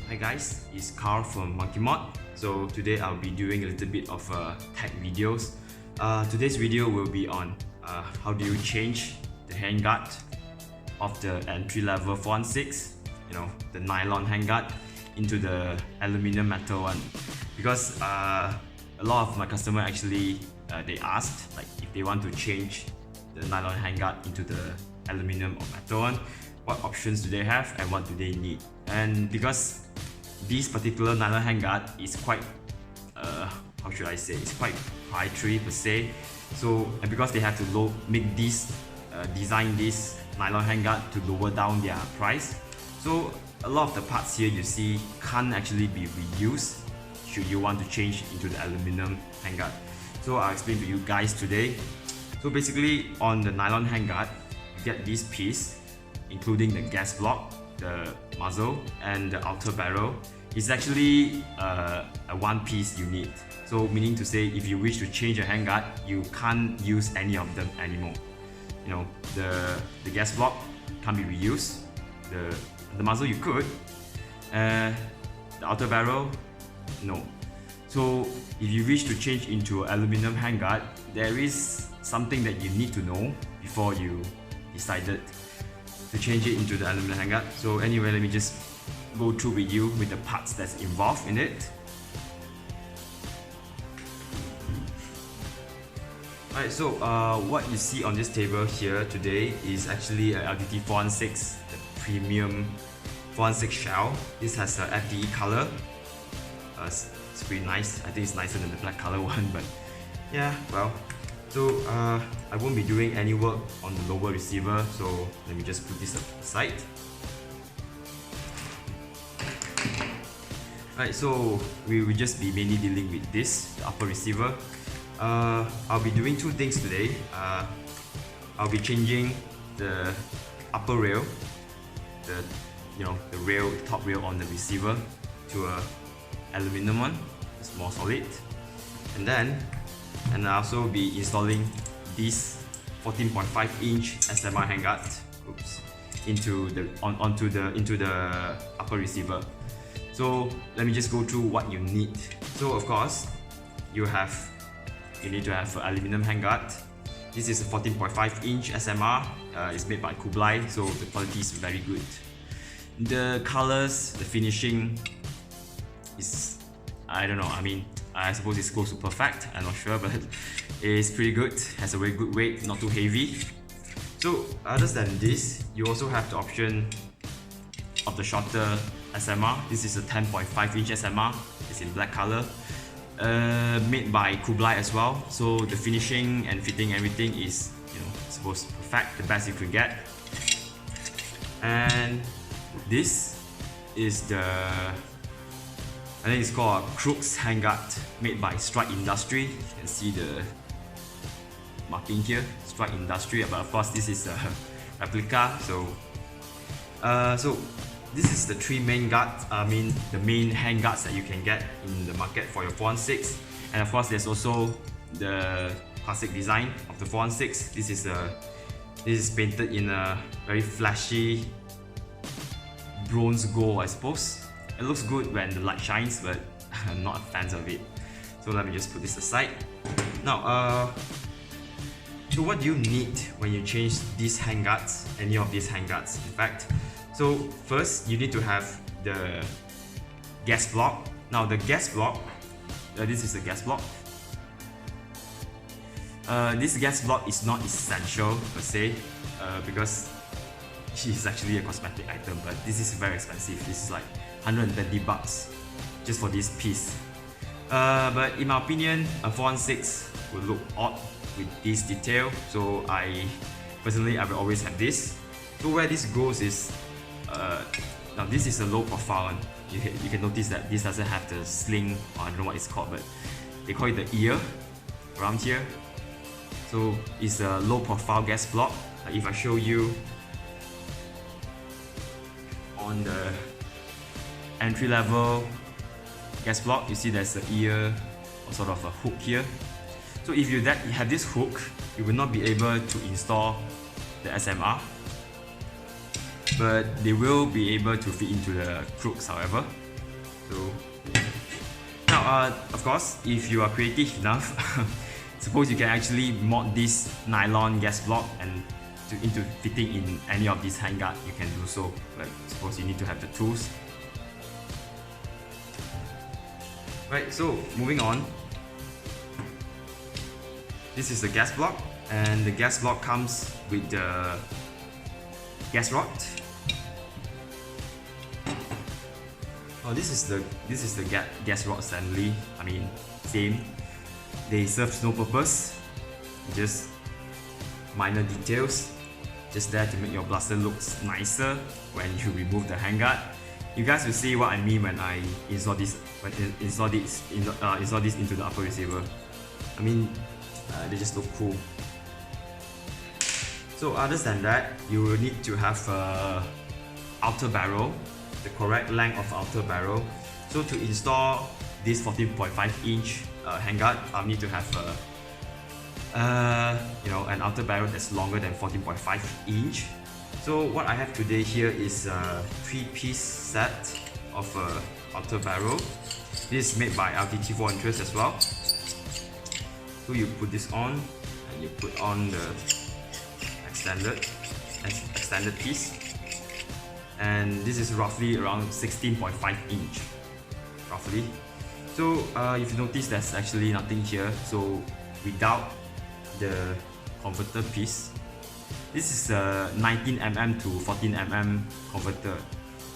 Hi guys, it's Carl from Monkey Mod. So today I'll be doing a little bit of tech videos. Today's video will be on how do you change the handguard of the entry-level 416, the nylon handguard, into the aluminum metal one. Because a lot of my customer actually they asked like if they want to change the nylon handguard into the aluminum or metal one, what options do they have and what do they need. And because this particular nylon handguard is quite how should I say, it's quite proprietary per se, so and because they have to make this design this nylon handguard to lower down their price, so a lot of the parts here you see can't actually be reused should you want to change into the aluminum handguard. So I'll explain to you guys today. So basically on the nylon handguard you get this piece including the gas block, the muzzle and the outer barrel. It's actually a one piece unit. So meaning to say if you wish to change a handguard, you can't use any of them anymore. The gas block can't be reused. The muzzle you could. The outer barrel, no. So if you wish to change into an aluminum handguard, there is something that you need to know before you decided to change it into the aluminum handguard. So anyway, let me just go through with you with the parts that's involved in it. Alright, so what you see on this table here today is actually a LDT416, the premium 416 shell. This has a FDE color. It's pretty nice. I think it's nicer than the black color one, but yeah, well. So I won't be doing any work on the lower receiver, so let me just put this aside. Alright, so we will just be mainly dealing with this, the upper receiver. I'll be doing two things today. I'll be changing the upper rail, the top rail on the receiver to a aluminum one. It's more solid, and I'll also be installing this 14.5-inch SMR handguard into the upper receiver. So let me just go through what you need. So of course, you need to have an aluminum handguard. This is a 14.5-inch SMR. It's made by Kublai, so the quality is very good. The colors, the finishing is, I don't know, I suppose it's close to perfect, I'm not sure, but it's pretty good. Has a very good weight, not too heavy. So other than this, you also have the option of the shorter SMR. This is a 10.5-inch SMR. It's in black color, made by Kublai as well. So the finishing and fitting, everything is, I suppose perfect, the best you could get. And this is the, I think it's called a Crooks handguard, made by Strike Industry. You can see the marking here, Strike Industry, but of course this is a replica. So this is the three main guards, the main handguards that you can get in the market for your 416. And of course there's also the classic design of the 416. This is painted in a very flashy bronze gold, I suppose. It looks good when the light shines, but I'm not a fan of it. So let me just put this aside. Now, so what do you need when you change these handguards, any of these handguards in fact? So first, you need to have the gas block. Now the gas block, this is the gas block. This gas block is not essential per se, because it's actually a cosmetic item, but this is very expensive. This is like 120 bucks just for this piece. But in my opinion, a 416 will look odd with this detail, so personally I will always have this. So where this goes is, now this is a low profile one. You can notice that this doesn't have the sling, or I don't know what it's called, but they call it the ear around here. So it's a low profile gas block. If I show you on the entry level gas block, you see there's an ear or sort of a hook here. So if you have this hook, you will not be able to install the SMR. but they will be able to fit into the crooks, however. So now, of course, if you are creative enough, suppose you can actually mod this nylon gas block and into fitting in any of these handguard, you can do so. But suppose you need to have the tools. Right, so moving on. This is the gas block, and the gas block comes with the gas rod. Oh, this is the gas rod assembly. I mean, same. They serve no purpose, just minor details, just there to make your blaster looks nicer when you remove the handguard. You guys will see what I mean when I install this into the upper receiver. I mean, they just look cool. So other than that, you will need to have outer barrel, the correct length of outer barrel. So to install this 14.5-inch handguard, I'll need to have an outer barrel that's longer than 14.5 inch. So what I have today here is a 3-piece set of outer barrel. This is made by LDT416 as well. So you put this on, and you put on the extended piece, and this is roughly around 16.5 inch, roughly. So if you notice, there's actually nothing here. So without the converter piece, this is a 19mm to 14mm converter,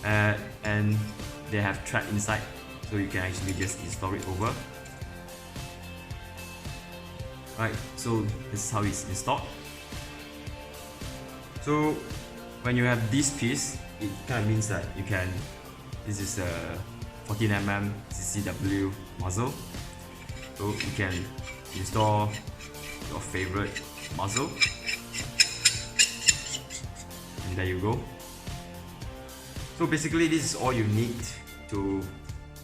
and they have thread inside, so you can actually just install it over. Right, so this is how it's installed. So when you have this piece, it kind of means that you can, this is a 14mm CCW muzzle, so you can install your favorite muzzle, and there you go. So basically, this is all you need to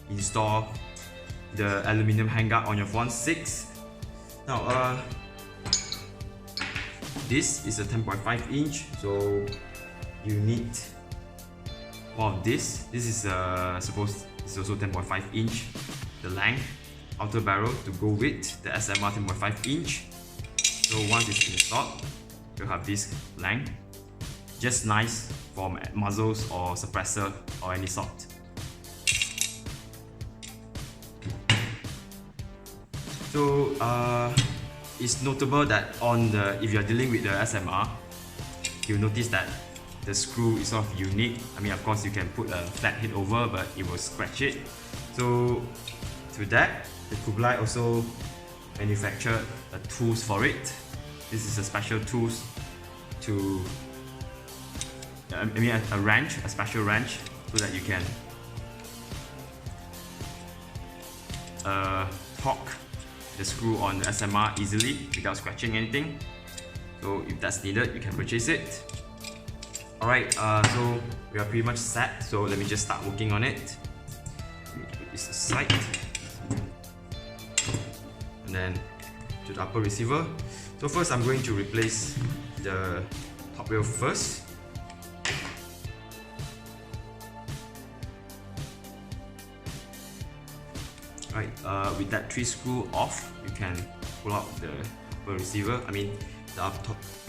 install the aluminum handguard on your 416. Now, this is a 10.5 inch, so you need one of this. This is suppose it's also 10.5 inch, the length, outer barrel to go with the SMR 10.5 inch. So once it's installed, you'll have this length, just nice for muzzles or suppressor or any sort. So it's notable that if you're dealing with the SMR, you'll notice that the screw is sort of unique. I mean, of course, you can put a flat head over, but it will scratch it. So to that, the Kublai also manufactured tools for it. This is a special tools to, a wrench, a special wrench, so that you can torque the screw on the SMR easily without scratching anything. So if that's needed, you can purchase it. Alright, so we are pretty much set. So let me just start working on it. Let me put this aside. And then to the upper receiver. So first I'm going to replace the top rail first. Right, with that 3 screw off, you can pull out the upper receiver, the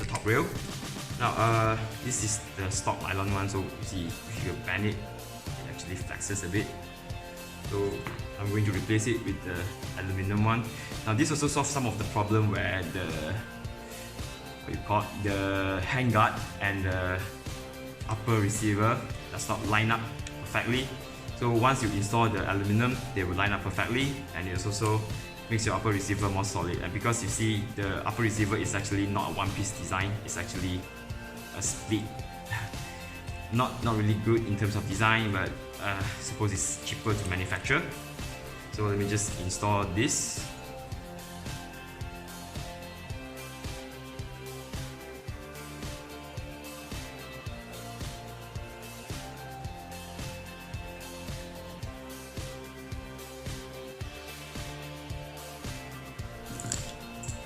top rail. Now, this is the stock nylon one, so you see, if you bend it, it actually flexes a bit. So I'm going to replace it with the aluminum one. Now this also solves some of the problem where the handguard and the upper receiver does not line up perfectly. So once you install the aluminum, they will line up perfectly, and it also makes your upper receiver more solid. And because you see, the upper receiver is actually not a one-piece design, it's actually a split. Not really good in terms of design, but I suppose it's cheaper to manufacture. So let me just install this.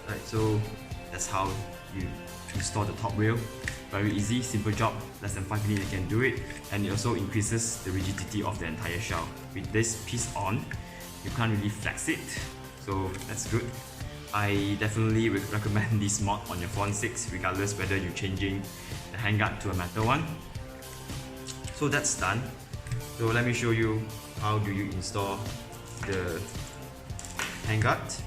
Right, so that's how you install the top rail. Very easy, simple job, less than 5 minutes you can do it, and it also increases the rigidity of the entire shell. With this piece on, you can't really flex it, so that's good. I definitely recommend this mod on your 416 regardless whether you're changing the handguard to a metal one. So that's done. So let me show you how do you install the handguard.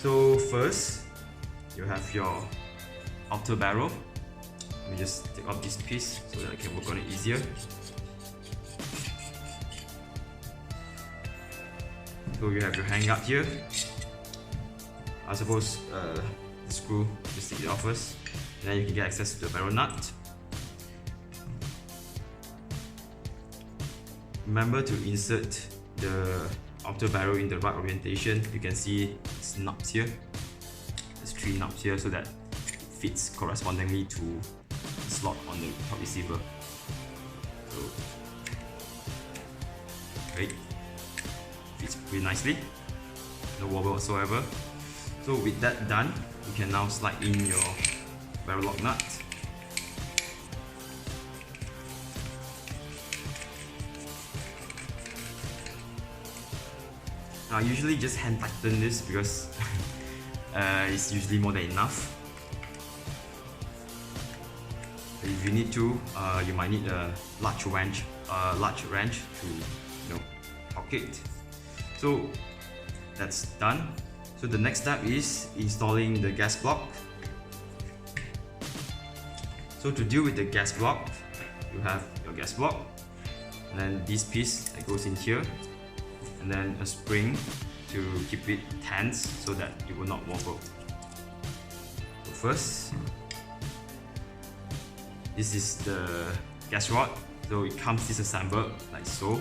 So first, you have your outer barrel. Let me just take off this piece so that I can work on it easier. So you have your handguard here. I suppose the screw, just take it off first. And then you can get access to the barrel nut. Remember to insert the outer barrel in the right orientation. You can see it's knobs here. There's 3 knobs here so that it fits correspondingly to the slot on the top receiver. So, great. Fits pretty nicely. No wobble whatsoever. So with that done, you can now slide in your barrel lock nut. Now, I usually just hand tighten this because it's usually more than enough. If you need to, you might need a large wrench to torque it. So that's done. So the next step is installing the gas block. So to deal with the gas block, you have your gas block, and then this piece that goes in here, and then a spring to keep it tense so that it will not wobble. So first, this is the gas rod. So it comes disassembled like so.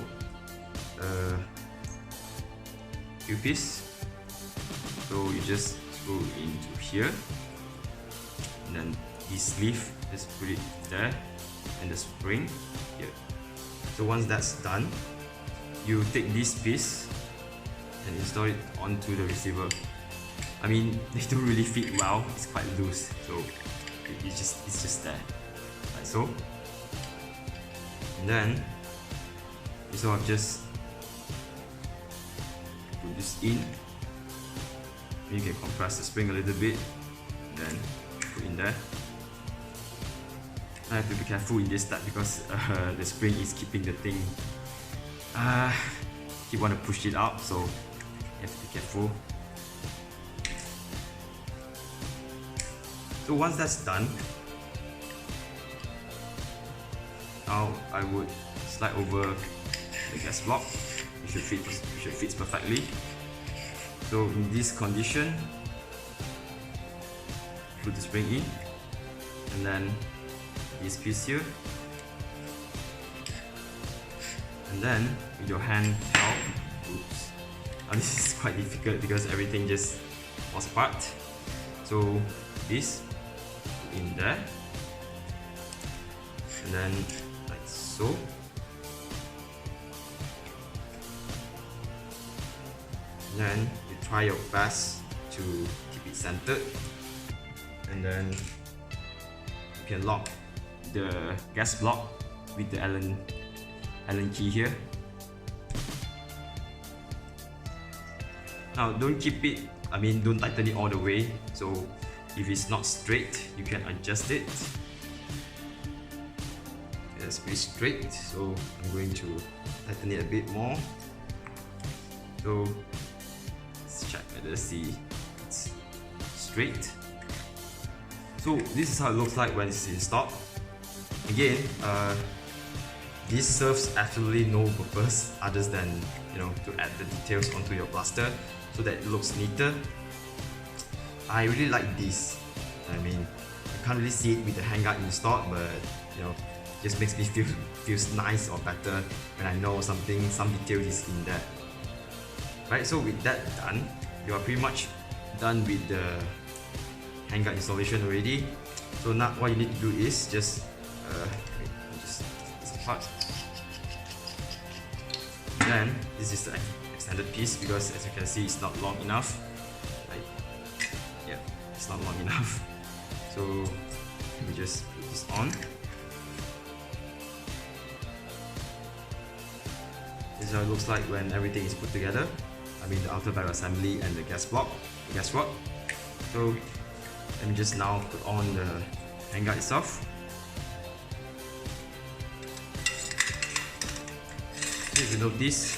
Few piece. So you just screw into here, and then this sleeve, just put it there, and the spring here. So once that's done, you take this piece and install it onto the receiver. I mean, they don't really fit well, it's quite loose, so it's just there, like so. And then you sort of just put this in. You can compress the spring a little bit, then put in there. I have to be careful in this step because the spring is keeping the thing. You want to push it out, so you have to be careful. So once that's done, now I would slide over the gas block. It should fit perfectly. So in this condition, put the spring in, and then this piece here, and then with your hand help, oops, now this is quite difficult because everything just falls apart. So this in there, and then like so. Then you try your best to keep it centered, and then you can lock the gas block with the Allen key here. Now don't tighten it all the way. So if it's not straight, you can adjust it. It's pretty straight, so I'm going to tighten it a bit more. So check whether it's straight. So this is how it looks like when it's installed. Again, this serves absolutely no purpose other than to add the details onto your blaster so that it looks neater. I really like this. I mean, I can't really see it with the handguard installed, but it just makes me feels nice or better when I know some detail is in there. Right, so with that done, you are pretty much done with the handguard installation already. So now what you need to do is just take this apart. Then this is the extended piece because as you can see it's not long enough. It's not long enough. So So let me just put this on. This is how it looks like when everything is put together. I mean the outer barrel assembly and the gas block, the gas rod. So let me just now put on the handguard itself. So if you notice,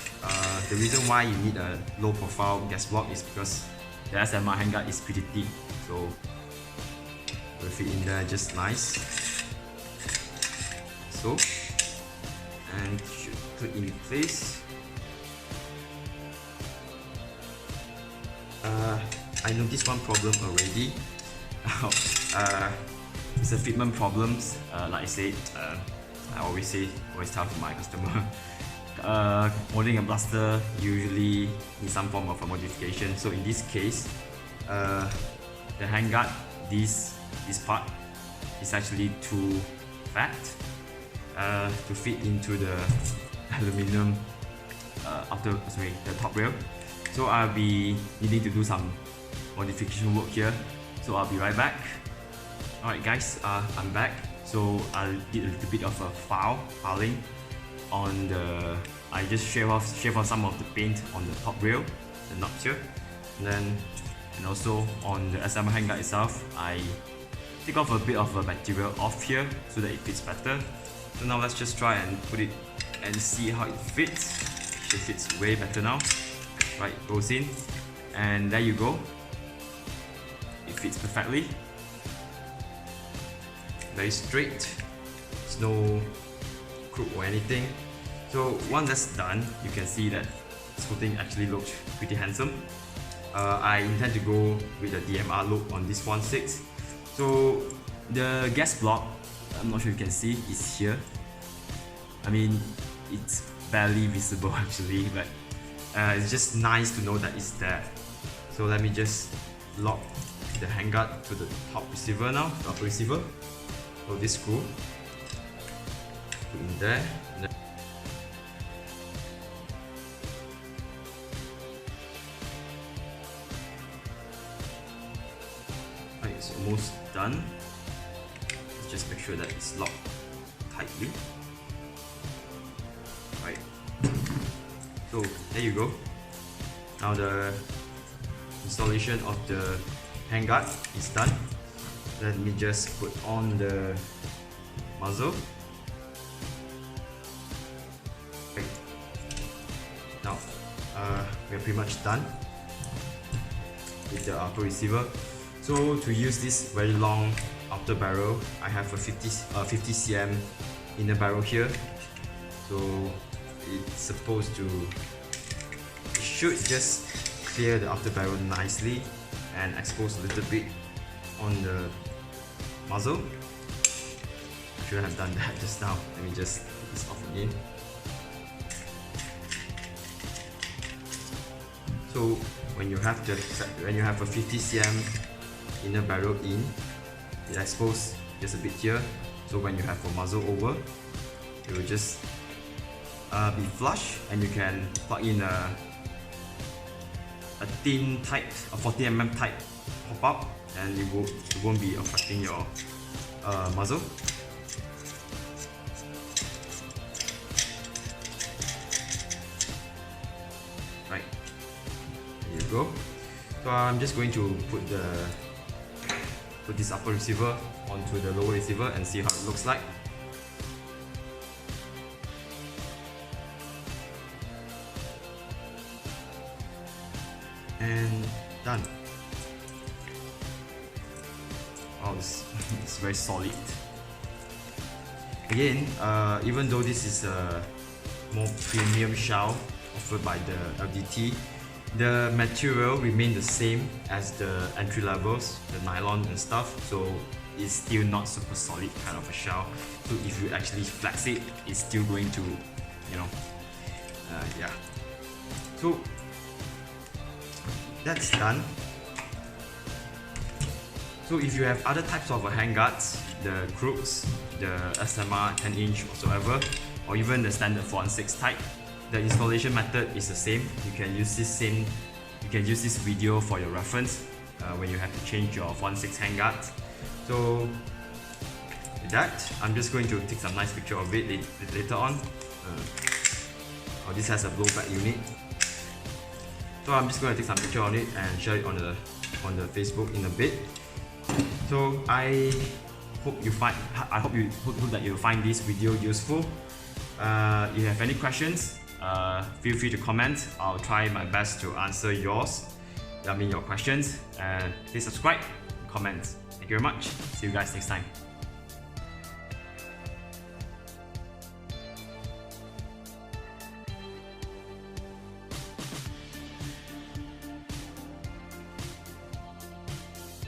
the reason why you need a low profile gas block is because the SMR handguard is pretty thick. So it will fit in there just nice. So, and should click in place. I noticed one problem already. It's a fitment problems. Like I said, I always tell to my customer, molding a blaster usually needs some form of a modification. So in this case, the handguard, this part is actually too fat to fit into the aluminum the top rail. So I'll be needing to do some modification work here. So I'll be right back. Alright guys, I'm back. So I did a little bit of a filing on the. I just shave off some of the paint on the top rail, the knobs here, and also on the SMR handguard itself, I take off a bit of a material off here so that it fits better. So now let's just try and put it and see how it fits. It fits way better now. Right, goes in, and there you go. It fits perfectly. Very straight. There's no crook or anything. So once that's done, you can see that this whole thing actually looks pretty handsome. I intend to go with the DMR look on this 1.6. So the gas block, I'm not sure you can see, is here. I mean, it's barely visible actually, but it's just nice to know that it's there. So let me just lock the handguard to the top receiver now, the upper receiver. So this screw, put in there. Right, it's almost done. Let's just make sure that it's locked tightly. Right. So there you go. Now the installation of the handguard is done. Let me just put on the muzzle. Okay. Now we are pretty much done with the upper receiver. So to use this very long outer barrel, I have a 50 cm inner barrel here. So it's supposed to, it should just clear the outer barrel nicely and expose a little bit on the muzzle. I should have done that just now. Let me just put this off again. So when you have a 50 cm inner barrel in, it exposes just a bit here. So when you have a muzzle over, it will just be flush, and you can plug in a thin type, a 40 mm type pop up, and it won't be affecting your muzzle. Right, there you go. So I'm just going to put this upper receiver onto the lower receiver and see how it looks like. And done. Wow, it's very solid. Again, even though this is a more premium shell offered by the LDT, the material remains the same as the entry levels, the nylon and stuff, so it's still not super solid kind of a shell. So if you actually flex it, it's still going to, you know, yeah. So that's done. So if you have other types of handguards, the crooks, the SMR 10-inch whatsoever, or even the standard 416 type, the installation method is the same. You can use this video for your reference when you have to change your 416 handguard. So with that, I'm just going to take some nice picture of it later on. This has a blowback unit, so I'm just going to take some picture on it and share it on the Facebook in a bit. So I hope that you find this video useful. If you have any questions, feel free to comment. I'll try my best to answer your questions. Please subscribe, comment. Thank you very much. See you guys next time.